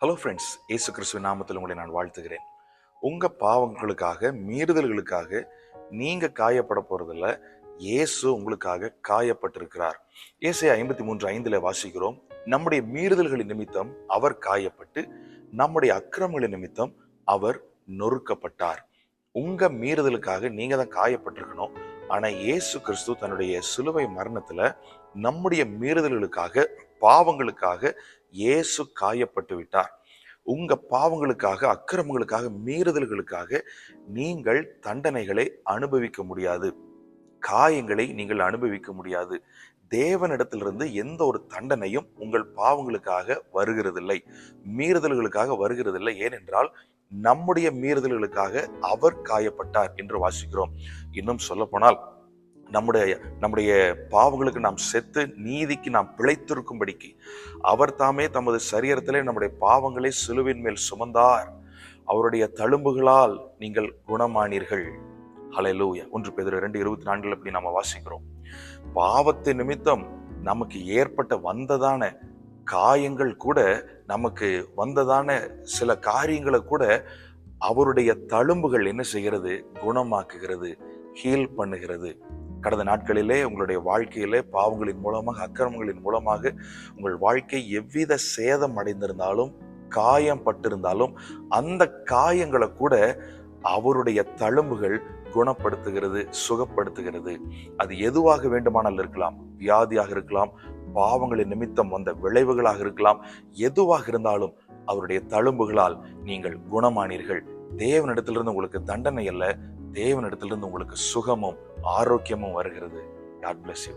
Hello friends, இயேசு கிறிஸ்துவின் நாமத்தில் உங்களை நான் வாழ்த்துகிறேன். உங்கள் பாவங்களுக்காக, மீறுதல்களுக்காக நீங்கள் காயப்பட போகிறதில்ல. இயேசு உங்களுக்காக காயப்பட்டிருக்கிறார். ஏசாயா 53:5 வாசிக்கிறோம், நம்முடைய மீறுதல்களின் நிமித்தம் அவர் காயப்பட்டு, நம்முடைய அக்கிரமங்களின் நிமித்தம் அவர் நொறுக்கப்பட்டார். உங்கள் மீறுதலுக்காக நீங்கள் தான் காயப்பட்டிருக்கணும். ஆனால் இயேசு கிறிஸ்து தன்னுடைய சிலுவை மரணத்தில் நம்முடைய மீறுதல்களுக்காக, பாவங்களுக்காக இயேசு காயப்பட்டு விட்டார். உங்க பாவங்களுக்காக, அக்கிரமங்களுக்காக, மீறுதல்களுக்காக நீங்கள் தண்டனைகளை அனுபவிக்க முடியாது. காயங்களை நீங்கள் அனுபவிக்க முடியாது. தேவனிடத்திலிருந்து எந்த ஒரு தண்டனையும் உங்கள் பாவங்களுக்காக வருகிறதில்லை, மீறுதல்களுக்காக வருகிறதில்லை. ஏனென்றால் நம்முடைய மீறுதல்களுக்காக அவர் காயப்பட்டார் என்று வாசிக்கிறோம். இன்னும் சொல்ல போனால் நம்முடைய பாவங்களுக்கு நாம் செத்து நீதிக்கு நாம் பிழைத்திருக்கும்படிக்கு அவர் தாமே தமது சரீரத்திலே நம்முடைய பாவங்களை சிலுவின் மேல் சுமந்தார். அவருடைய தழும்புகளால் நீங்கள் குணமானீர்கள். ஹல்லேலூயா. 1 பேதுரு 2:24 அப்படி நாம வாசிக்கிறோம். பாவத்தின் நிமித்தம் நமக்கு ஏற்பட்ட வந்ததான காயங்கள் கூட, நமக்கு வந்ததான சில காரியங்களை கூட அவருடைய தழும்புகள் என்ன செய்கிறது? குணமாக்குகிறது, ஹீல் பண்ணுகிறது. கடந்த நாட்களிலே உங்களுடைய வாழ்க்கையிலே பாவங்களின் மூலமாக, அக்கிரமங்களின் மூலமாக உங்கள் வாழ்க்கை எவ்வித சேதம் அடைந்திருந்தாலும், காயம் பட்டிருந்தாலும், அந்த காயங்களை கூட அவருடைய தழும்புகள் குணப்படுத்துகிறது, சுகப்படுத்துகிறது. அது எதுவாக வேண்டுமானால் இருக்கலாம். வியாதியாக இருக்கலாம், பாவங்களின் நிமித்தம் வந்த விளைவுகளாக இருக்கலாம். எதுவாக இருந்தாலும் அவருடைய தழும்புகளால் நீங்கள் குணமானீர்கள். தேவனிடத்திலிருந்து உங்களுக்கு தண்டனை அல்ல, தேவனிடத்திலிருந்து உங்களுக்கு சுகமும் ஆரோக்கியமும் வருகிறது. God bless you.